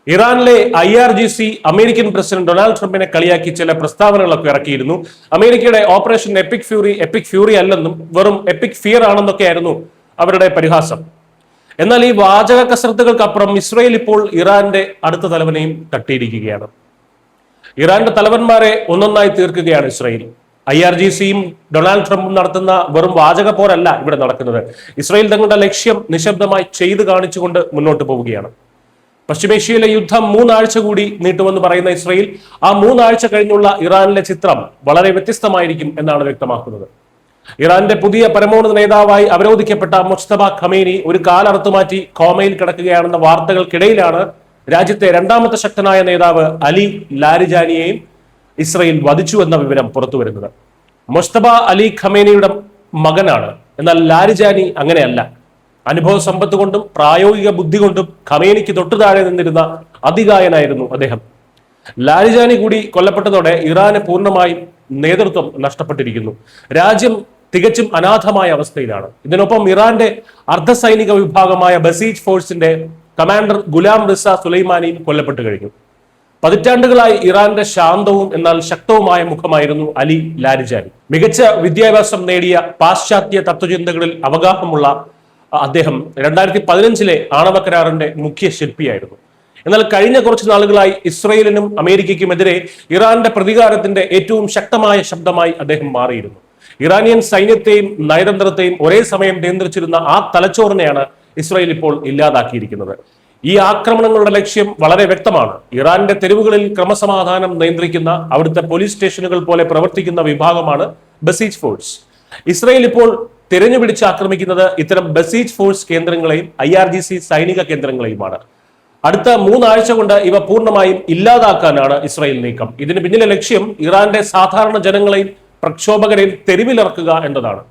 ഇറാനിലെ IRGC American president Donald ട്രംപിനെ കളിയാക്കി ചില പ്രസ്താവനകളൊക്കെ ഇറക്കിയിരുന്നു. അമേരിക്കയുടെ ഓപ്പറേഷൻ എപ്പിക് ഫ്യൂറി അല്ലെന്നും വെറും എപ്പിക് ഫിയർ ആണെന്നൊക്കെയായിരുന്നു അവരുടെ പരിഹാസം. എന്നാൽ ഈ വാചക കസരത്തുകൾക്കപ്പുറം ഇസ്രയേൽ ഇപ്പോൾ ഇറാന്റെ അടുത്ത തലവനെയും തട്ടിയിരിക്കുകയാണ്. ഇറാന്റെ തലവന്മാരെ ഒന്നൊന്നായി തീർക്കുകയാണ് ഇസ്രയേൽ. IRGCയും ഡൊണാൾഡ് ട്രംപും നടത്തുന്ന വെറും വാചക പോരല്ല ഇവിടെ നടക്കുന്നത്. ഇസ്രയേൽ തങ്ങളുടെ ലക്ഷ്യം നിശബ്ദമായി ചെയ്തു കാണിച്ചുകൊണ്ട് മുന്നോട്ട് പോവുകയാണ്. പശ്ചിമേഷ്യയിലെ യുദ്ധം 3 ആഴ്ച കൂടി നീട്ടുമെന്ന് പറയുന്ന ഇസ്രയേൽ ആ 3 ആഴ്ച കഴിഞ്ഞുള്ള ഇറാനിലെ ചിത്രം വളരെ വ്യത്യസ്തമായിരിക്കും എന്നാണ് വ്യക്തമാക്കുന്നത്. ഇറാന്റെ പുതിയ പരമോന്നത നേതാവായി അവരോധിക്കപ്പെട്ട മുസ്തഫ ഖമേനി ഒരു കാലറുത്തുമാറ്റി കോമയിൽ കിടക്കുകയാണെന്ന വാർത്തകൾക്കിടയിലാണ് രാജ്യത്തെ രണ്ടാമത്തെ ശക്തനായ നേതാവ് അലി ലാരിജാനിയെയും ഇസ്രയേൽ വധിച്ചു എന്ന വിവരം പുറത്തുവരുന്നത്. മുസ്തഫ അലി ഖമേനിയുടെ മകനാണ്. എന്നാൽ ലാരിജാനി അങ്ങനെയല്ല. അനുഭവ സമ്പത്ത് കൊണ്ടും പ്രായോഗിക ബുദ്ധി കൊണ്ടും ഖമേനിക്ക് തൊട്ടു താഴെ നിന്നിരുന്ന അതികായനായിരുന്നു അദ്ദേഹം. ലാരിജാനി കൂടി കൊല്ലപ്പെട്ടതോടെ ഇറാന് പൂർണ്ണമായും നേതൃത്വം നഷ്ടപ്പെട്ടിരിക്കുന്നു. രാജ്യം തികച്ചും അനാഥമായ അവസ്ഥയിലാണ്. ഇതിനൊപ്പം ഇറാന്റെ അർദ്ധസൈനിക വിഭാഗമായ ബസീജ് ഫോഴ്സിന്റെ കമാൻഡർ ഗുലാം റിസ സുലൈമാനിയും കൊല്ലപ്പെട്ടു കഴിഞ്ഞു. പതിറ്റാണ്ടുകളായി ഇറാന്റെ ശാന്തവും എന്നാൽ ശക്തവുമായ മുഖമായിരുന്നു അലി ലാരിജാനി. മികച്ച വിദ്യാഭ്യാസം നേടിയ പാശ്ചാത്യ തത്വചിന്തകളിൽ അവഗാഹമുള്ള അദ്ദേഹം 2015 ആണവ കരാറിന്റെ മുഖ്യ ശില്പിയായിരുന്നു. എന്നാൽ കഴിഞ്ഞ കുറച്ച് നാളുകളായി ഇസ്രയേലിനും അമേരിക്കയ്ക്കുമെതിരെ ഇറാന്റെ പ്രതികാരത്തിന്റെ ഏറ്റവും ശക്തമായ ശബ്ദമായി അദ്ദേഹം മാറിയിരുന്നു. ഇറാനിയൻ സൈന്യത്തെയും നയതന്ത്രത്തെയും ഒരേ സമയം നിയന്ത്രിച്ചിരുന്ന ആ തലച്ചോറിനെയാണ് ഇസ്രയേൽ ഇപ്പോൾ ഇല്ലാതാക്കിയിരിക്കുന്നത്. ഈ ആക്രമണങ്ങളുടെ ലക്ഷ്യം വളരെ വ്യക്തമാണ്. ഇറാന്റെ തെരുവുകളിൽ ക്രമസമാധാനം നിയന്ത്രിക്കുന്ന അവിടുത്തെ പോലീസ് സ്റ്റേഷനുകൾ പോലെ പ്രവർത്തിക്കുന്ന വിഭാഗമാണ് ബസീജ് ഫോഴ്സ്. ഇസ്രയേൽ ഇപ്പോൾ തിരഞ്ഞുപിടിച്ച് ആക്രമിക്കുന്നത് ഇത്തരം ബസീജ് ഫോഴ്സ് കേന്ദ്രങ്ങളെയും IRGC സൈനിക കേന്ദ്രങ്ങളെയുമാണ്. അടുത്ത 3 ആഴ്ച കൊണ്ട് ഇവ പൂർണ്ണമായും ഇല്ലാതാക്കാനാണ് ഇസ്രായേൽ നീക്കം. ഇതിന് പിന്നിലെ ലക്ഷ്യം ഇറാന്റെ സാധാരണ ജനങ്ങളെയും പ്രക്ഷോഭകരെയും തെരുവിലിറക്കുക എന്നതാണ്.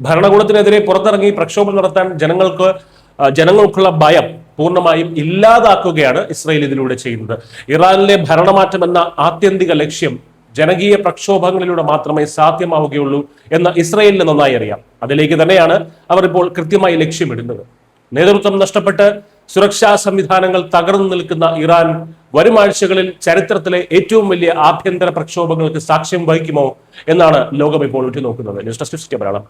ഭരണകൂടത്തിനെതിരെ പുറത്തിറങ്ങി പ്രക്ഷോഭം നടത്താൻ ജനങ്ങൾക്കുള്ള ഭയം പൂർണ്ണമായും ഇല്ലാതാക്കുകയാണ് ഇസ്രായേൽ ഇതിലൂടെ ചെയ്യുന്നത്. ഇറാനിലെ ഭരണമാറ്റം എന്ന ആത്യന്തിക ലക്ഷ്യം ജനകീയ പ്രക്ഷോഭങ്ങളിലൂടെ മാത്രമേ സാധ്യമാവുകയുള്ളൂ എന്ന് ഇസ്രായേലിന് നന്നായി അറിയാം. അതിലേക്ക് തന്നെയാണ് അവർ ഇപ്പോൾ കൃത്യമായി ലക്ഷ്യമിടുന്നത്. നേതൃത്വം നഷ്ടപ്പെട്ട് സുരക്ഷാ സംവിധാനങ്ങൾ തകർന്നു നിൽക്കുന്ന ഇറാൻ വരും ആഴ്ചകളിൽ ചരിത്രത്തിലെ ഏറ്റവും വലിയ ആഭ്യന്തര പ്രക്ഷോഭങ്ങൾക്ക് സാക്ഷ്യം വഹിക്കുമോ എന്നാണ് ലോകം ഇപ്പോൾ ഉറ്റുനോക്കുന്നത്. News desk Malayalam.